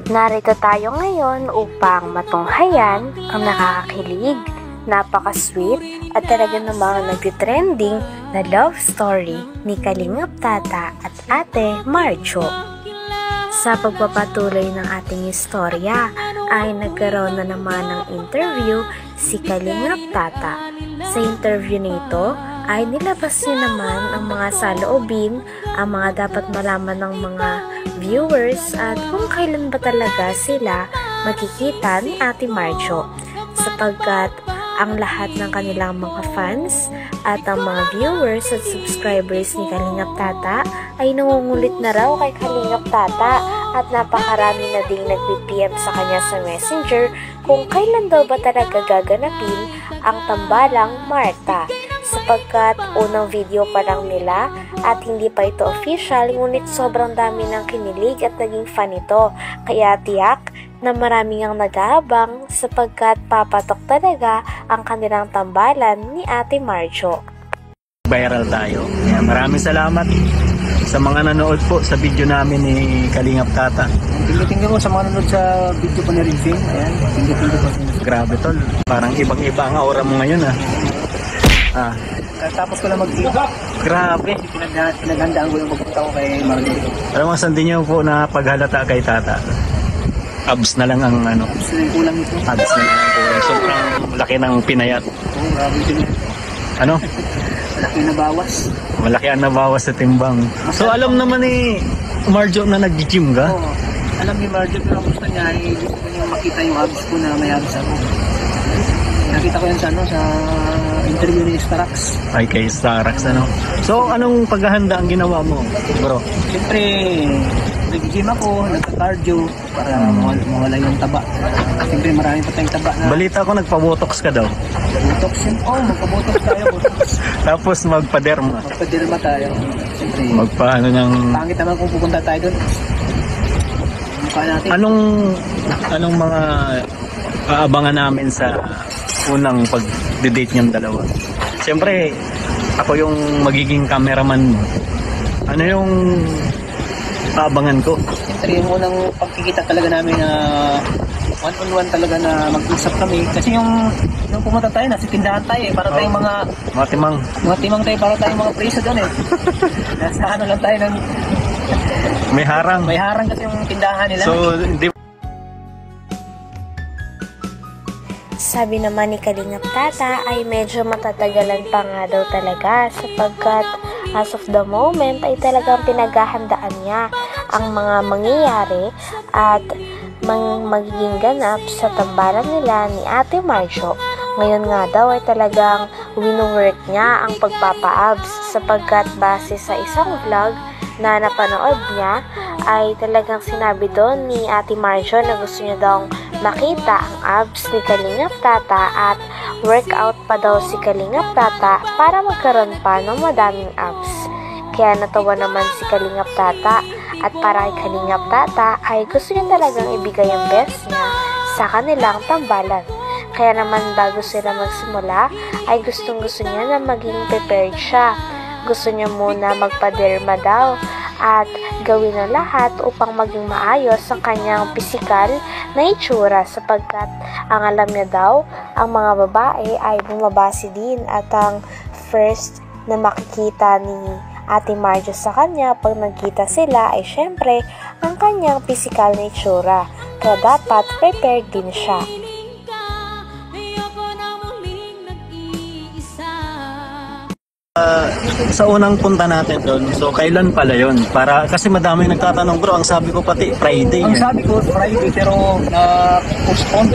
Narito tayo ngayon upang matunghayan ang nakakakilig, napaka-sweet at talaga namang nagtitrending na love story ni Kalingap Tata at Ate Marjo. Sa pagpapatuloy ng ating istorya ay nagkaroon na naman ng interview si Kalingap Tata. Sa interview nito ay nilabas niya naman ang mga saloobin, ang mga dapat malaman ng mga viewers at kung kailan ba talaga sila magkikita ni Ate Marjo, sapagkat ang lahat ng kanilang mga fans at ang mga viewers at subscribers ni Kalingap Tata ay nangungulit na raw kay Kalingap Tata at napakarami na ding nag-PM sa kanya sa Messenger kung kailan daw ba talaga gaganapin ang tambalang Marta, sapagkat unang video pa lang nila at hindi pa ito official, ngunit sobrang dami ng kinilig at naging fan ito, kaya tiyak na maraming ang nag-aabang sapagkat papatok talaga ang kanilang tambalan ni Ate Marjo. Viral tayo. Kaya maraming salamat sa mga nanood po sa video namin ni Kalingap Tata. Tingnan ko sa mga nanood sa video po ni Rinfing. Ayan, tingnan po. Grabe tol, parang ibang-iba ang aura mo ngayon Tapos ko lang mag-iba. Grabe. Pinaghandaan ko yung magpunta ko kay Marjo. Alam mo, saan din niyo po na paghalata kay Tata? Abs na lang ang ano. Abs na yung kulang ito. Abs na lang ang kulang. Sobrang laki ng pinayat. Oo, grabe din. Ano? Malaki na bawas. Malaki ang nabawas sa timbang. So alam naman ni Marjo na nag-gym ka? Oo. Alam ni Marjo, pero gusto niya ay gusto niya makita yung abs ko na may abs ako. Nakita ko yan sa interview ni Starax. Ay, kay Starax, ano? So, anong paghahanda ang ginawa mo, bro? Siyempre, nag-gym ako, nagka-cardio para mawala yung taba. Siyempre, marami pa tayong taba na... Balita ko, nagpa-botox ka daw. Botox yun? Oo, magpa-botox tayo, botox. Tapos magpa-derma. Magpa-derma tayo. Siyempre, magpa-ano ng... pangit naman kung pupunta tayo doon. Mukha natin. Anong mga aabangan namin sa unang pag-date niyang dalawa? Siyempre, ako yung magiging cameraman mo. Ano yung aabangan ko? Siyempre, yung unang pagkikita talaga namin na one-on-one talaga na mag-usap kami. Kasi yung pumunta tayo, nasa tindahan tayo eh. Para tayong mga timang tayo, para tayong mga preso doon eh. Nasa ano lang tayo ng... May harang. May harang kasi yung tindahan nila. So, hindi... Sabi naman ni Kalingap Tata ay medyo matatagalan pa nga daw talaga, sapagkat as of the moment ay talagang pinaghahandaan niya ang mga mangyayari at magiging ganap sa tambalan nila ni Ate Marjo. Ngayon nga daw ay talagang wino-work niya ang pagpapa-abs, sapagkat base sa isang vlog na napanood niya ay talagang sinabi doon ni Ate Marjo na gusto niya daw makita ang abs ni Kalingap Tata at workout pa daw si Kalingap Tata para magkaroon pa ng madaming abs. Kaya natawa naman si Kalingap Tata at para kay Kalingap Tata ay gusto niya talagang ibigay ang best niya sa kanilang tambalan. Kaya naman bago sila magsimula ay gustong-gusto niya na maging prepared siya. Gusto niya muna magpa-derma daw at gawin ang lahat upang maging maayos ang kanyang pisikal na itsura, sapagkat ang alam niya daw, ang mga babae ay bumabase din at ang first na makikita ni Ate Marjo sa kanya pag nagkita sila ay syempre ang kanyang pisikal na itsura, kaya dapat prepared din siya. Sa unang punta natin doon, so kailan pala yon? Para kasi madami nagtatanong, bro. Ang sabi ko pati Friday. Ang sabi ko Friday, pero na-postpone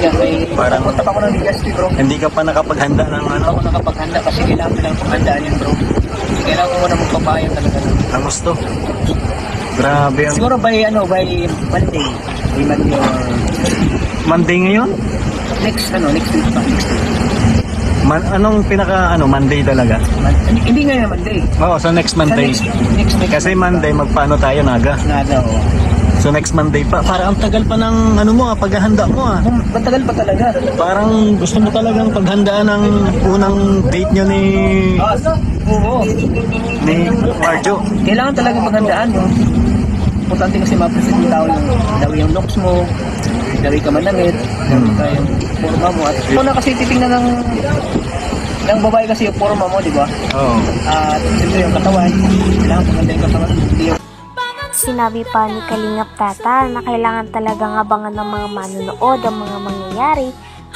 kasi parang punta pa ako ng Legazpi, bro. Hindi ka pa nakapaghanda ng ano? Ako nakapaghanda kasi kailangan lang paghandaan yun, bro. Kailangan ko muna magpapayan talaga. Ang gusto. Grabe ang... Siguro by Monday. By Monday or... Monday ngayon? Next week pa. Anong Monday talaga? Hindi ngayon Monday. Oo, so next Monday. Next kasi Monday, magpaano tayo, Naga? Naga, oo. So next Monday pa. Para ang tagal pa ng paghahanda mo Matagal pa talaga. Parang gusto mo talagang paghandaan ng unang date nyo ni... Oo. Ni Marjo. Kailangan talaga paghandaan mo. importante kasi ma-present mo daw yung looks mo, daw ka manamit, daw yung forma mo. At ito na kasi titingnan ng babae kasi yung forma mo, di ba? Oo. At siyempre yung katawan, kailangan maganda yung katawan. Sinabi pa ni Kalingap Tata na kailangan talagang abangan ng mga manonood ang mga mangyayari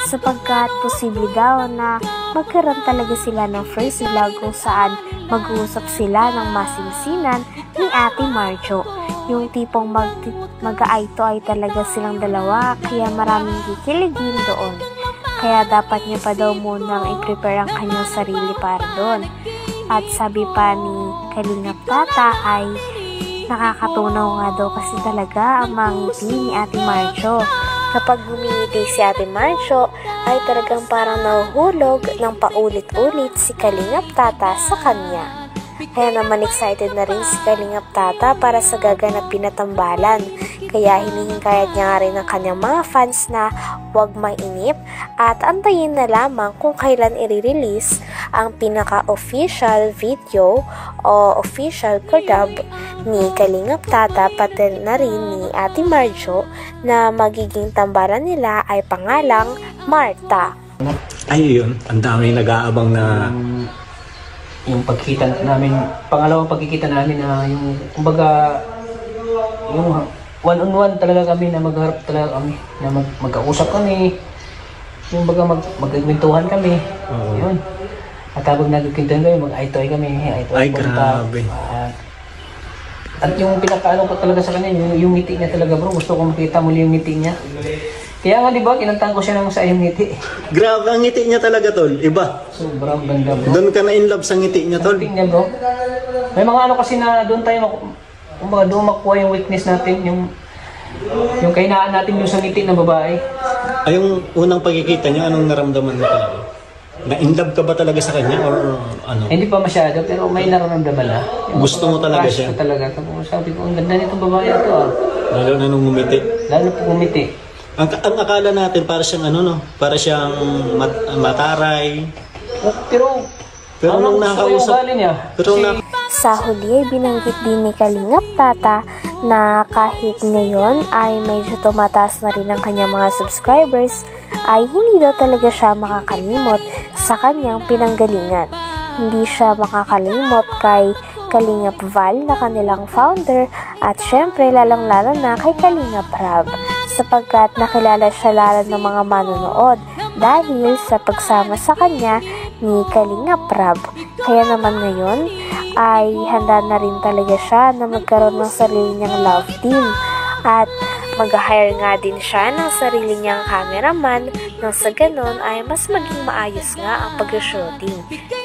sapagkat posible daw na magkaroon talaga sila ng first vlog kung saan mag-uusap sila ng masinsinan ni Ate Marjo. Yung tipong mag-eye to eye talaga silang dalawa kaya maraming kikiligin doon. Kaya dapat niya pa daw munang i-prepare ang kanyang sarili para doon. At sabi pa ni Kalingap Tata ay nakakatunaw nga daw kasi talaga ang mga ngiti ni Ate Marjo. Kapag ngumingiti si Ate Marjo, ay talagang parang nahuhulog ng paulit-ulit si Kalingap Tata sa kanya. Kaya naman excited na rin si Kalingap Tata para sa gaganapin na tambalan. Kaya hinihingayat niya nga rin ang kanyang mga fans na huwag mainip at antayin na lamang kung kailan i-release ang pinaka-official video o official collab ni Kalingap Tata pati na rin ni Ate Marjo na magiging tambalan nila ay pangalang Marta. Ay, yun. Ang daming nag-aabang na Yung pagkikita namin, pangalawang pagkikita namin na yung, kumbaga, yung one-on-one talaga kami na magharap talaga kami, na magkausap kami, yung baga magkwentuhan kami. Yun. At habang nagkikwentuhan kami, mag-eye to eye kami. Ay, grabe. At yung pinakaano ko talaga sa kanya, yung ngiti niya talaga bro, gusto ko makita muli yung ngiti niya. Kaya nga diba, kinantahan ko siya ng sa iyong ngiti. Grabe ang ngiti niya talaga, tol. Iba. Sobrang ganda bro. Doon ka na in love sa ngiti niya, tol. Ngiti niya bro. May mga ano kasi na doon tayo, kumbaga doon makuha yung weakness natin, yung kahinaan natin yung sa ngiti ng babae. Ay, yung unang pagkikita niyo, anong naramdaman mo talaga? Na-in love ka ba talaga sa kanya or ano? Hindi pa masyado, pero may nararamdaman na. Gusto mo talaga siya? Gusto talaga. Tapos sabi ko, ang ganda nitong babae ito ah. Lalo na nung ngumiti. Lalo po umiti. Ang akala natin para siyang ano no, para siyang mataray. Pero nung nakausap, Sa huli ay binanggit din ni Kalingap Tata na kahit ngayon ay medyo tumataas na rin ang kanyang mga subscribers, ay hindi daw talaga siya makakalimot sa kanyang pinanggalingan. Hindi siya makakalimot kay Kalingap Val na kanilang founder at syempre lalong-lalo na kay Kalingap Rab sapagkat nakilala siya lalo ng mga manonood dahil sa pagsama sa kanya ni Kalingap Rab. Kaya naman ngayon ay handa na rin talaga siya na magkaroon ng sarili niyang love team at mag-hire nga din siya ng sarili niyang cameraman nang sa ganon ay mas maging maayos nga ang pag-shooting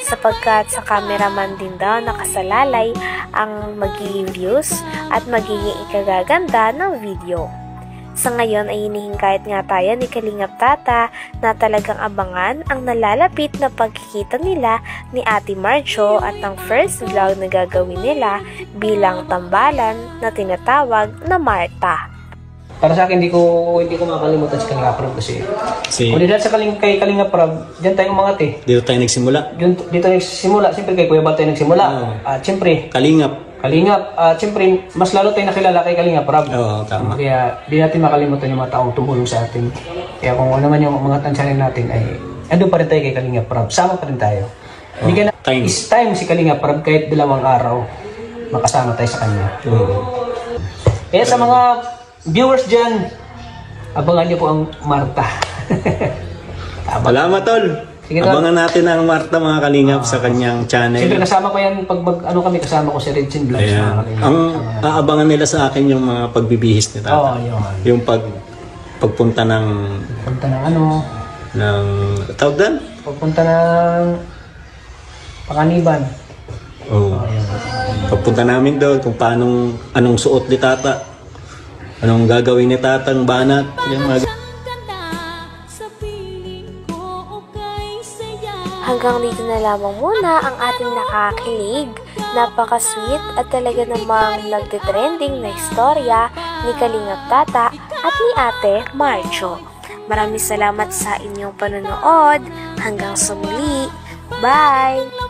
sapagkat sa cameraman din daw nakasalalay ang magiging views at magiging ikagaganda ng video. Sa ngayon ay hinihingkayat nga tayo ni Kalingap Tata na talagang abangan ang nalalapit na pagkikita nila ni Ate Marjo at ang first vlog na gagawin nila bilang tambalan na tinatawag na Marta. Para sa akin, hindi ko makakalimutan si Kalingap Rab kasi kung dito sa kay Kalingap Rab, diyan tayo umangat eh. Dito tayo nagsimula. Dito nagsimula, siyempre kay Kuya Bal tayo nagsimula. At siyempre, Kalingap, siyempre, mas lalo tayo nakilala kay Kalingap Rab. Oo, tama. Kaya di natin makalimutan yung mga taong tumulong sa atin. Kaya kung ano man yung mga tansyanin natin ay andun pa rin tayo kay Kalingap Rab. Sama pa rin tayo. Bigyan na is time si Kalingap Rab kahit 2 araw makasama tayo sa kanya. Kaya sa mga viewers dyan, abangan niyo po ang Marta. Salamat, tol. Sige, abangan natin ang Marta mga Kalingap sa kanyang channel. Siyempre kasama ko yan pag kasama ko si Redchin Vlogs. Ang aabangan nila sa akin yung mga pagbibihis ni Tata. Yung pagpunta ng tawag doon? Pagpunta ng Panganiban. Pagpunta namin doon kung anong suot ni Tata. Anong gagawin ni Tata ng banat. Hanggang dito na lamang muna ang ating nakakilig, napaka-sweet at talaga namang nagtitrending na istorya ni Kalingap Tata at ni Ate Marjo. Maraming salamat sa inyong panonood. Hanggang sa muli. Bye!